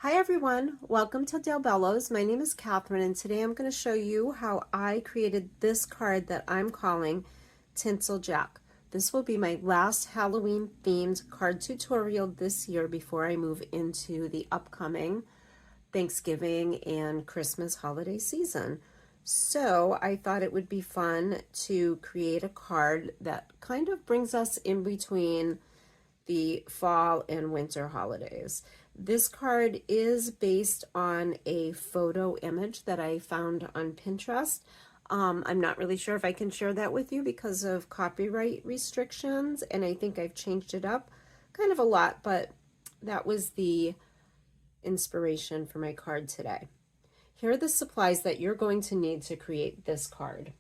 Hi everyone, welcome to Bello's. My name is Catherine and today I'm going to show you how I created this card that I'm calling Tinsel Jack. This will be my last Halloween themed card tutorial this year before I move into the upcoming Thanksgiving and Christmas holiday season. So I thought it would be fun to create a card that kind of brings us in between the fall and winter holidays. This card is based on a photo image that I found on Pinterest. I'm not really sure if I can share that with you because of copyright restrictions, and I think I've changed it up kind of a lot, but that was the inspiration for my card today. Here are the supplies that you're going to need to create this card.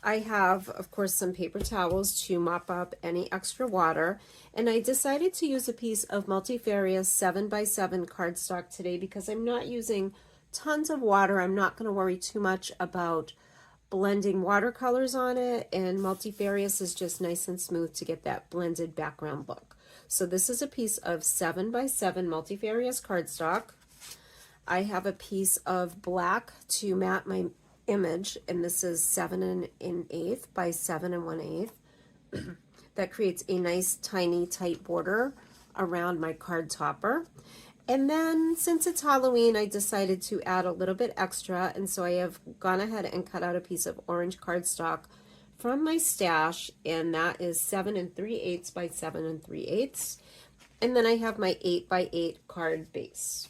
I have, of course, some paper towels to mop up any extra water, and I decided to use a piece of multifarious 7x7 cardstock today because I'm not using tons of water. I'm not going to worry too much about blending watercolors on it, and multifarious is just nice and smooth to get that blended background look. So this is a piece of 7x7 multifarious cardstock. I have a piece of black to mat my image, and this is 7 1/8 by 7 1/8. That creates a nice tiny tight border around my card topper. And then since it's Halloween, I decided to add a little bit extra, and so I have gone ahead and cut out a piece of orange cardstock from my stash, and that is 7 3/8 by 7 3/8. And then I have my 8x8 card base.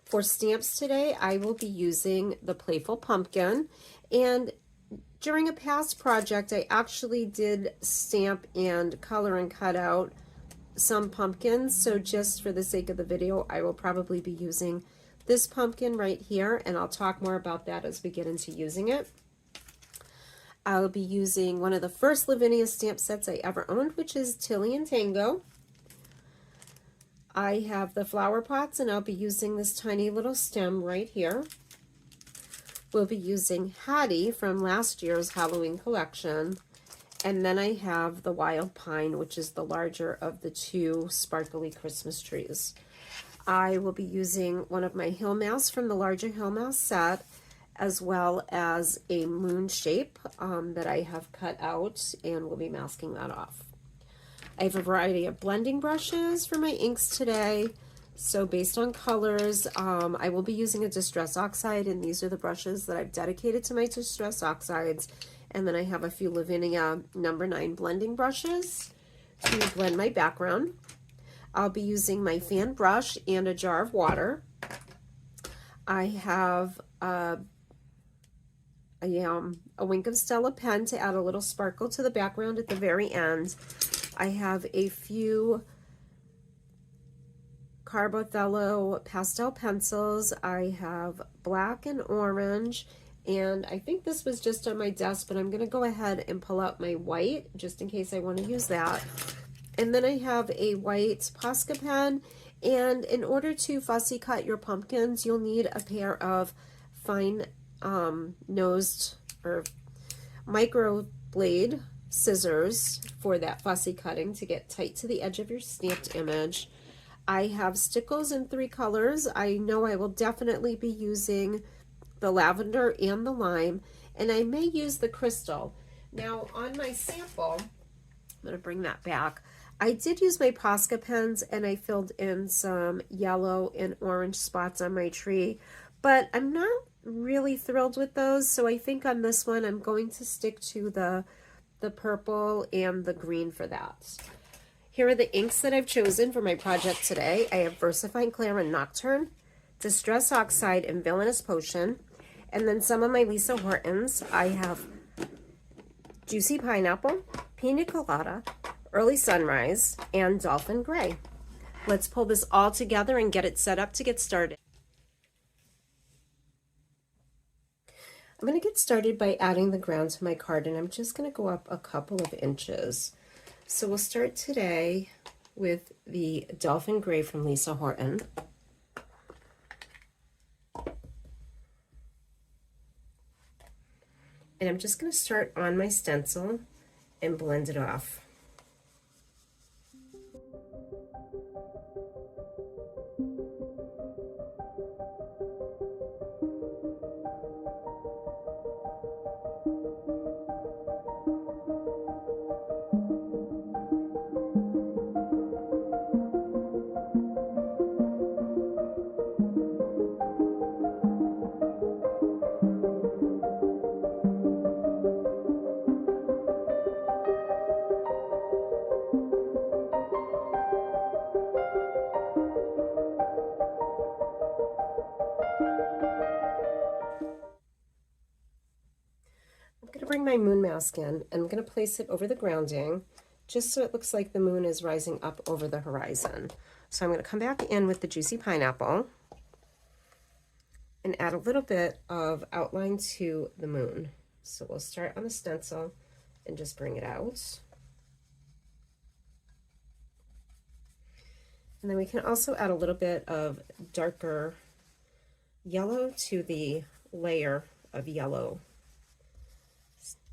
For stamps today, I will be using the Playful Pumpkin, and during a past project, I actually did stamp and color and cut out some pumpkins, so just for the sake of the video, I will probably be using this pumpkin right here, and I'll talk more about that as we get into using it. I'll be using one of the first Lavinia stamp sets I ever owned, which is Tilly and Tango. I have the flower pots, and I'll be using this tiny little stem right here. We'll be using Hattie from last year's Halloween collection. And then I have the wild pine, which is the larger of the two sparkly Christmas trees. I will be using one of my hill masks from the larger hill mask set, as well as a moon shape that I have cut out, and we'll be masking that off. I have a variety of blending brushes for my inks today. So based on colors, I will be using a Distress Oxide, and these are the brushes that I've dedicated to my Distress Oxides. And then I have a few Lavinia number 9 blending brushes to blend my background. I'll be using my fan brush and a jar of water. I have a Wink of Stella pen to add a little sparkle to the background at the very end. I have a few Carbothello pastel pencils. I have black and orange, and I think this was just on my desk, but I'm going to go ahead and pull out my white just in case I want to use that. And then I have a white Posca pen, and in order to fussy cut your pumpkins, you'll need a pair of fine nosed or micro blade scissors for that fussy cutting to get tight to the edge of your stamped image. I have stickles in 3 colors. I know I will definitely be using the lavender and the lime, and I may use the crystal. Now on my sample, I'm going to bring that back. I did use my Posca pens, and I filled in some yellow and orange spots on my tree, but I'm not really thrilled with those, so I think on this one I'm going to stick to the purple and the green for that. Here are the inks that I've chosen for my project today. I have VersaFine Clara and Nocturne, Distress Oxide, and Villainous Potion. And then some of my Lisa Hortons. I have Juicy Pineapple, Pina Colada, Early Sunrise, and Dolphin Gray. Let's pull this all together and get it set up to get started. I'm going to get started by adding the ground to my card, and I'm just going to go up a couple of inches. So we'll start today with the Dolphin Gray from Lisa Horton. And I'm just going to start on my stencil and blend it off. . my moon mask in, and I'm going to place it over the grounding just so it looks like the moon is rising up over the horizon. So I'm going to come back in with the juicy pineapple and add a little bit of outline to the moon. So we'll start on the stencil and just bring it out. And then we can also add a little bit of darker yellow to the layer of yellow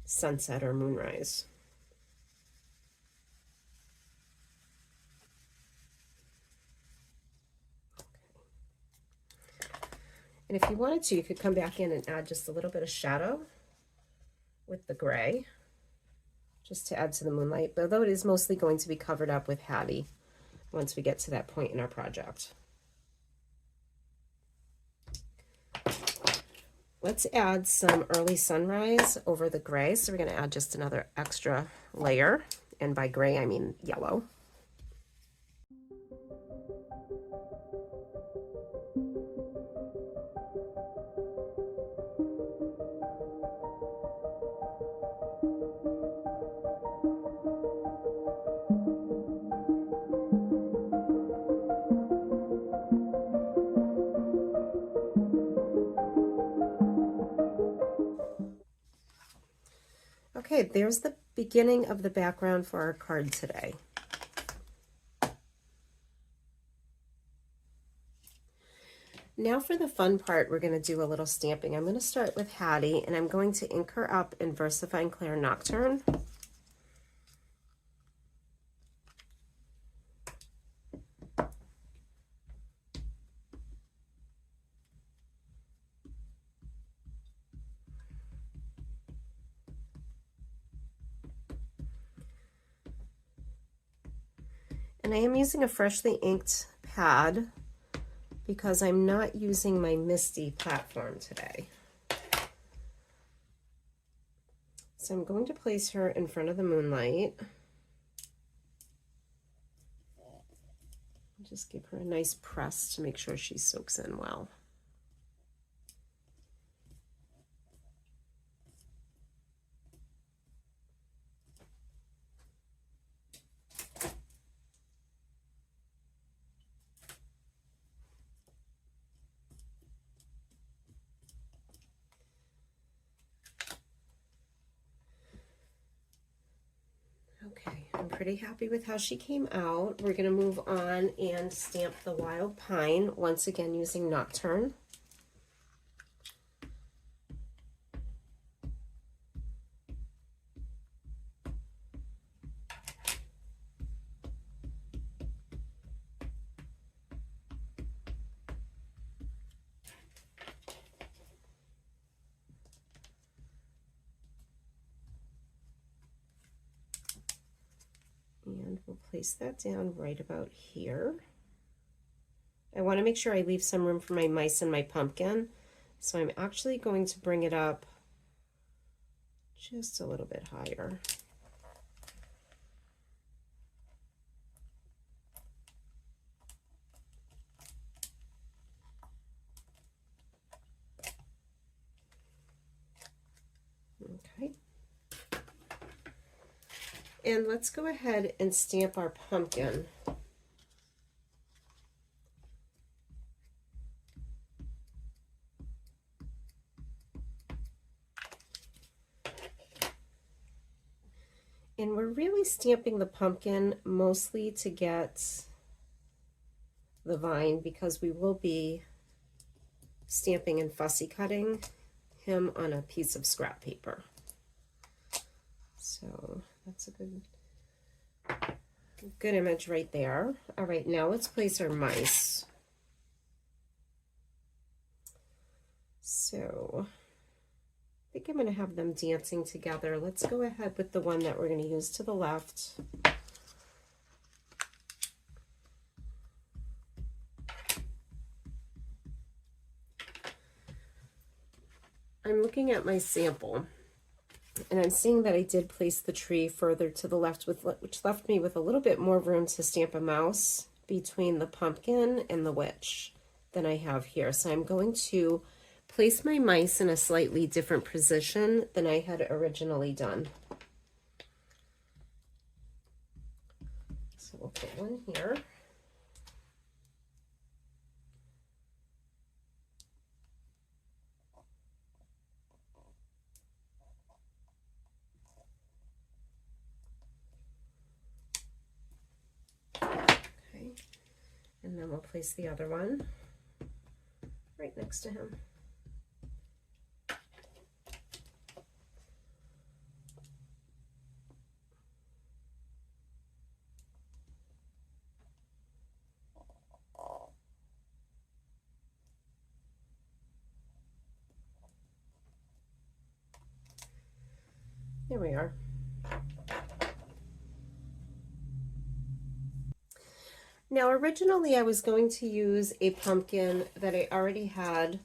sunset or moonrise. And if you wanted to, you could come back in and add just a little bit of shadow with the gray, just to add to the moonlight, but although it is mostly going to be covered up with Hattie once we get to that point in our project. Let's add some early sunrise over the gray. So we're going to add just another extra layer, and by gray I mean yellow. Okay, there's the beginning of the background for our card today. Now for the fun part, we're going to do a little stamping. I'm going to start with Hattie, and I'm going to ink her up in VersaFine Clair Nocturne. And I am using a freshly inked pad because I'm not using my Misty platform today. So I'm going to place her in front of the moonlight. Just give her a nice press to make sure she soaks in well. Okay, I'm pretty happy with how she came out. We're going to move on and stamp the Wild Pine, once again using Nocturne. And we'll place that down right about here. I want to make sure I leave some room for my mice and my pumpkin, so I'm actually going to bring it up just a little bit higher. Okay. And let's go ahead and stamp our pumpkin. And we're really stamping the pumpkin mostly to get the vine, because we will be stamping and fussy cutting him on a piece of scrap paper. So that's a good image right there. All right, now let's place our mice. So I think I'm going to have them dancing together. Let's go ahead with the one that we're going to use to the left. I'm looking at my sample, and I'm seeing that I did place the tree further to the left, which left me with a little bit more room to stamp a mouse between the pumpkin and the witch than I have here. So I'm going to place my mice in a slightly different position than I had originally done. So we'll put one here. Okay, and then we'll place the other one right next to him. There we are. Now originally I was going to use a pumpkin that I already had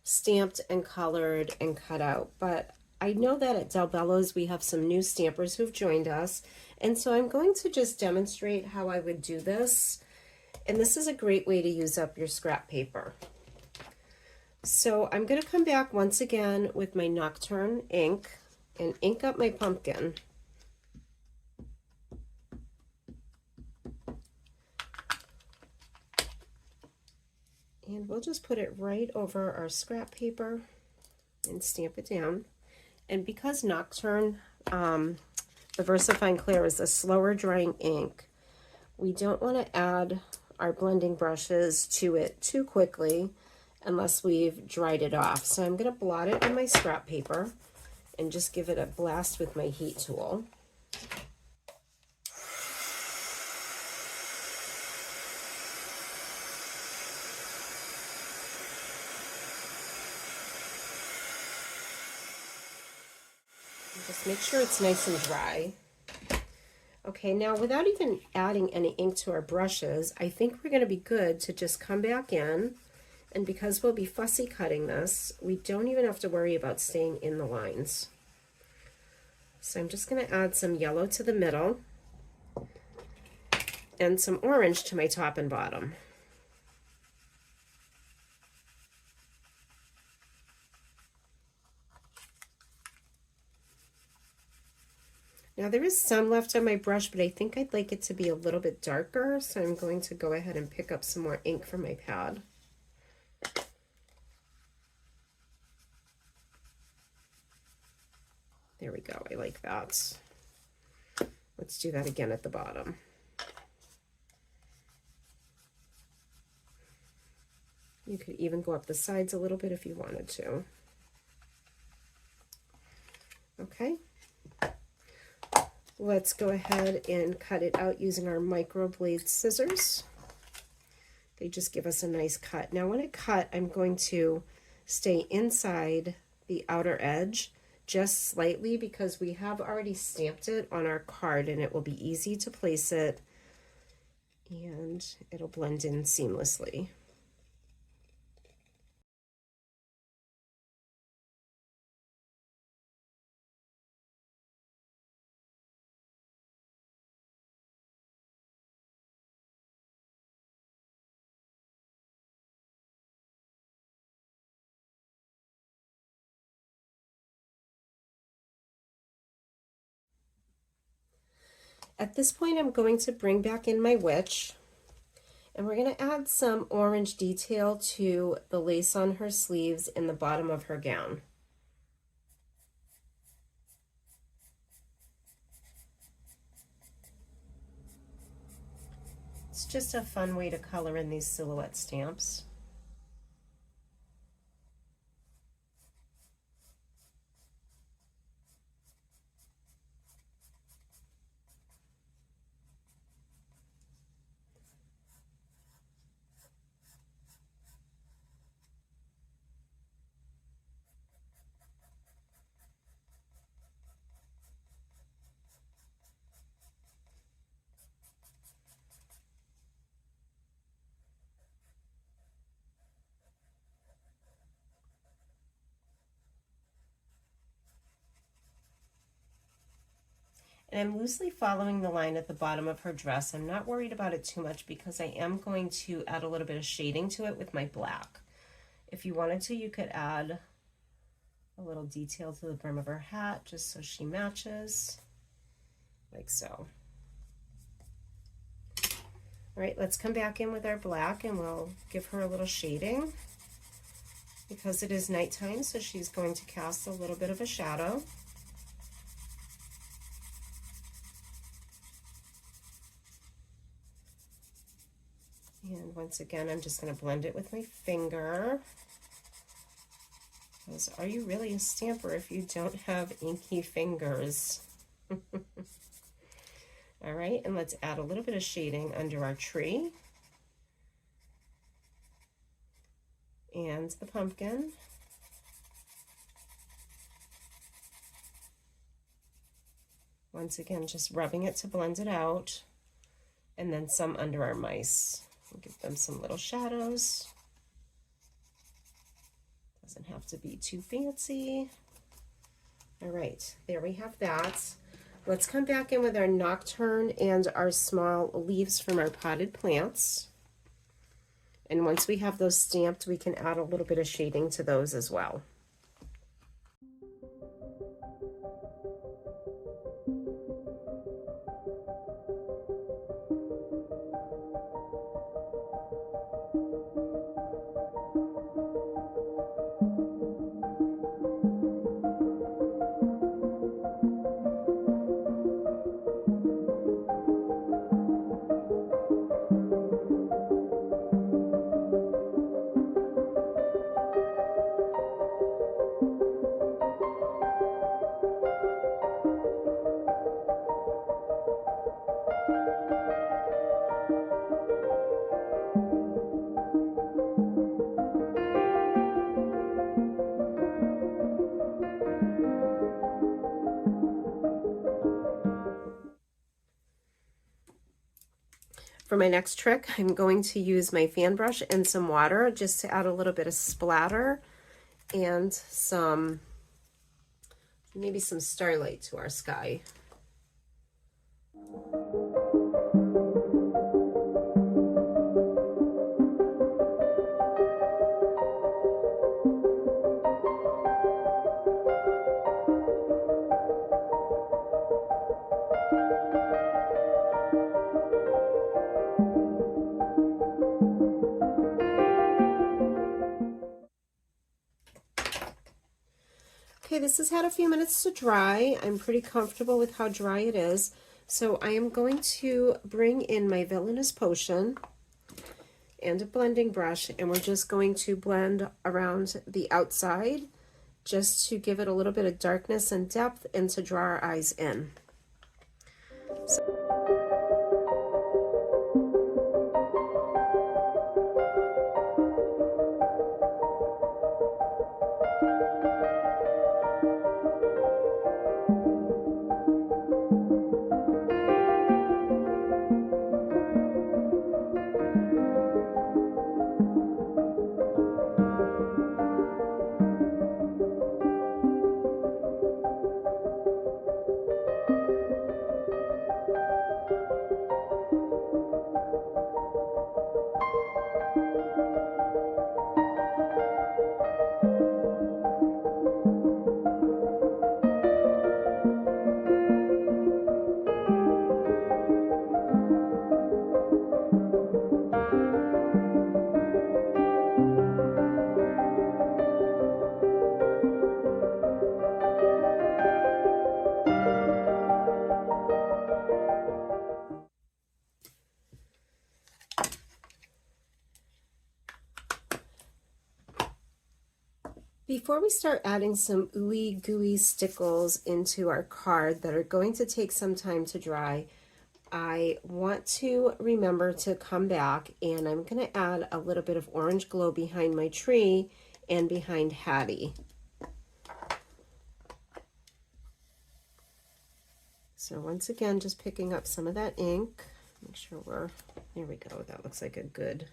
stamped and colored and cut out, but I know that at Del Bello's we have some new stampers who've joined us, and so I'm going to just demonstrate how I would do this, and this is a great way to use up your scrap paper. So I'm going to come back once again with my Nocturne ink and ink up my pumpkin. And we'll just put it right over our scrap paper and stamp it down. And because Nocturne, the VersaFine Clear, is a slower drying ink, we don't want to add our blending brushes to it too quickly unless we've dried it off. So I'm going to blot it on my scrap paper and just give it a blast with my heat tool. Just make sure it's nice and dry. Okay, now without even adding any ink to our brushes, I think we're going to be good to just come back in, and because we'll be fussy cutting this, we don't even have to worry about staying in the lines. So I'm just going to add some yellow to the middle and some orange to my top and bottom. Now there is some left on my brush, but I think I'd like it to be a little bit darker, so I'm going to go ahead and pick up some more ink from my pad. There we go, I like that. Let's do that again at the bottom. You could even go up the sides a little bit if you wanted to. Okay. Let's go ahead and cut it out using our microblade scissors. They just give us a nice cut. Now when I cut, I'm going to stay inside the outer edge just slightly because we have already stamped it on our card and it will be easy to place it and it'll blend in seamlessly. At this point, I'm going to bring back in my witch, and we're going to add some orange detail to the lace on her sleeves in the bottom of her gown. It's just a fun way to color in these silhouette stamps. And I'm loosely following the line at the bottom of her dress. I'm not worried about it too much because I am going to add a little bit of shading to it with my black. If you wanted to, you could add a little detail to the brim of her hat just so she matches, like so. All right, let's come back in with our black and we'll give her a little shading because it is nighttime, so she's going to cast a little bit of a shadow. And once again, I'm just going to blend it with my finger. Because are you really a stamper if you don't have inky fingers? All right, and let's add a little bit of shading under our tree and the pumpkin. Once again, just rubbing it to blend it out, and then some under our mice. We'll give them some little shadows. Doesn't have to be too fancy. All right, there we have that. Let's come back in with our nocturne and our small leaves from our potted plants. And once we have those stamped, we can add a little bit of shading to those as well. For my next trick, I'm going to use my fan brush and some water just to add a little bit of splatter and some, maybe some starlight to our sky. Okay, this has had a few minutes to dry. I'm pretty comfortable with how dry it is. So I am going to bring in my Villainous Potion and a blending brush, and we're just going to blend around the outside just to give it a little bit of darkness and depth and to draw our eyes in. Before we start adding some ooey gooey stickles into our card that are going to take some time to dry, I want to remember to come back, and I'm going to add a little bit of orange glow behind my tree and behind Hattie. So once again, just picking up some of that ink. Make sure there we go. That looks like a good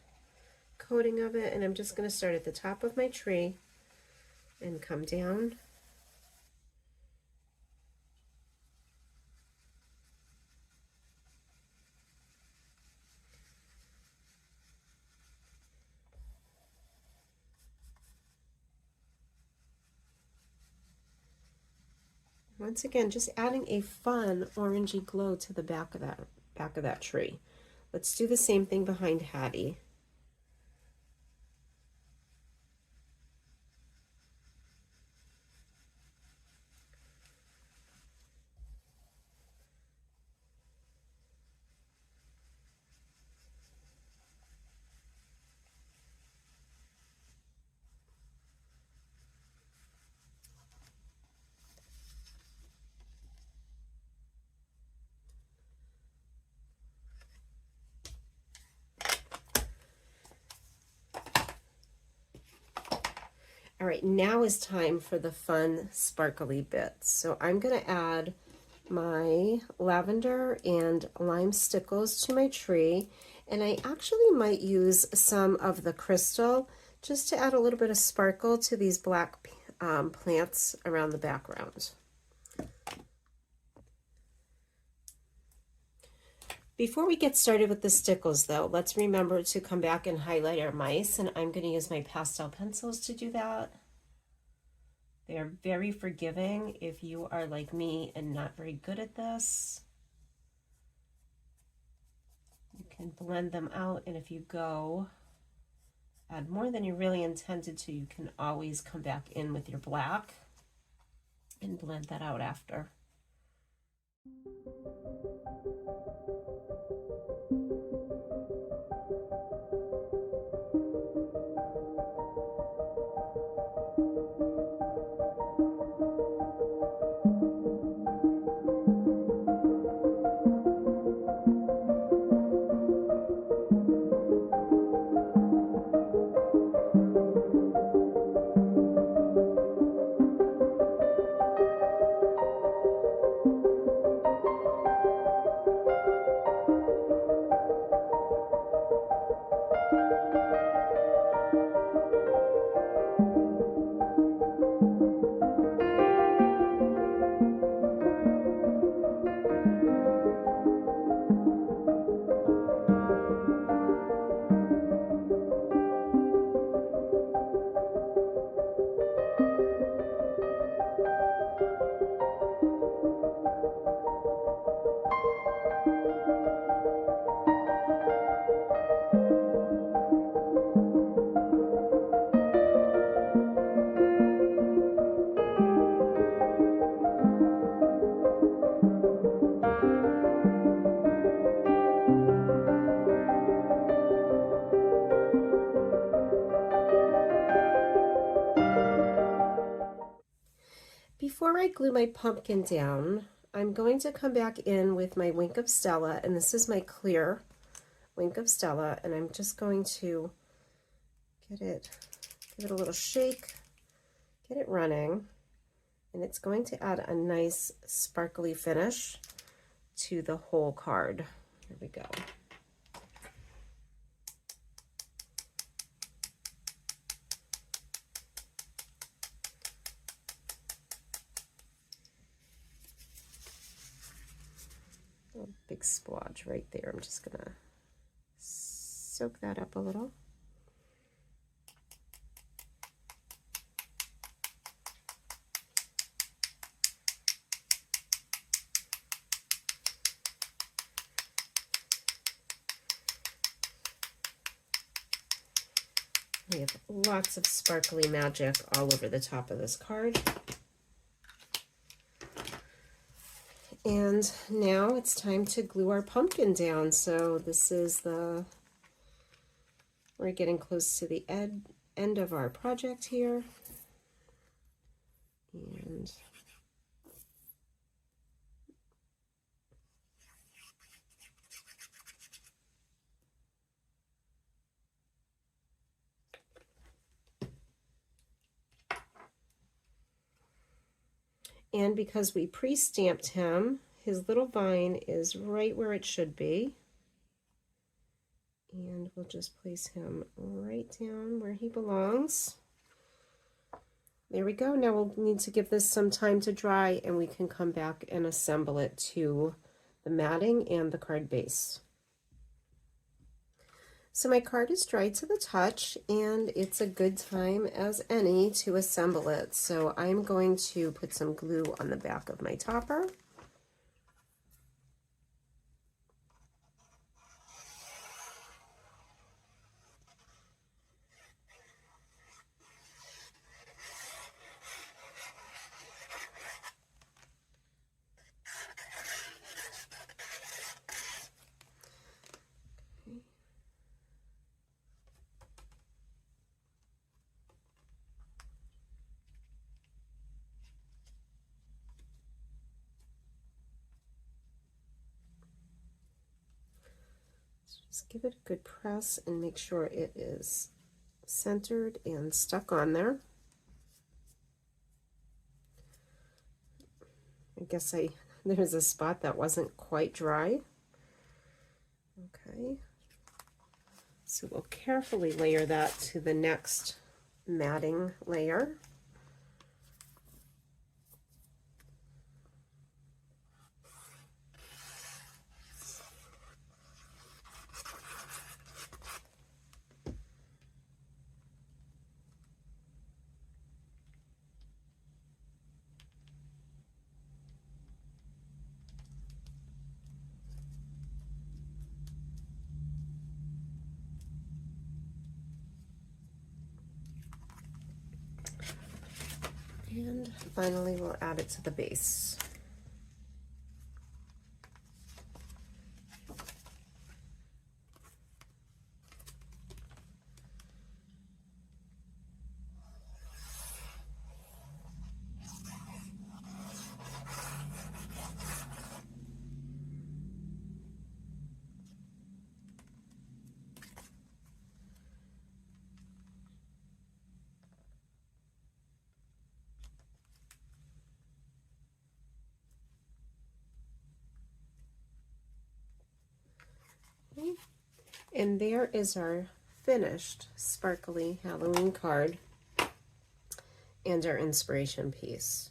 coating of it. And I'm just going to start at the top of my tree and come down. Once again, just adding a fun orangey glow to the back of that tree. Let's do the same thing behind Hattie. All right, now is time for the fun sparkly bits. So I'm going to add my lavender and lime stickles to my tree, and I actually might use some of the crystal just to add a little bit of sparkle to these black plants around the background. Before we get started with the stickles though, let's remember to come back and highlight our mice, and I'm going to use my pastel pencils to do that. They are very forgiving if you are like me and not very good at this. You can blend them out, and if you add more than you really intended to, you can always come back in with your black and blend that out after. Before I glue my pumpkin down, I'm going to come back in with my Wink of Stella, and this is my clear Wink of Stella, and I'm just going to give it a little shake, get it running, and it's going to add a nice sparkly finish to the whole card. Here we go. A big splodge right there. I'm just gonna soak that up a little. We have lots of sparkly magic all over the top of this card. And now it's time to glue our pumpkin down. So this is we're getting close to the end of our project here. And because we pre-stamped him, his little vine is right where it should be. And we'll just place him right down where he belongs. There we go. Now we'll need to give this some time to dry, and we can come back and assemble it to the matting and the card base. So my card is dry to the touch, and it's a good time as any to assemble it. So I'm going to put some glue on the back of my topper. Just give it a good press and make sure it is centered and stuck on there. I guess there's a spot that wasn't quite dry. Okay, so we'll carefully layer that to the next matting layer. And finally, we'll add it to the base. Okay. And there is our finished sparkly Halloween card and our inspiration piece.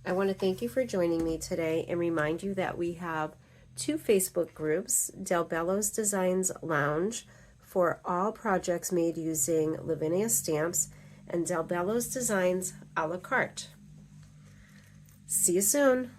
I want to thank you for joining me today and remind you that we have 2 Facebook groups, Bello's Designs Lounge for all projects made using Lavinia stamps, and Bello's Designs a la carte. See you soon.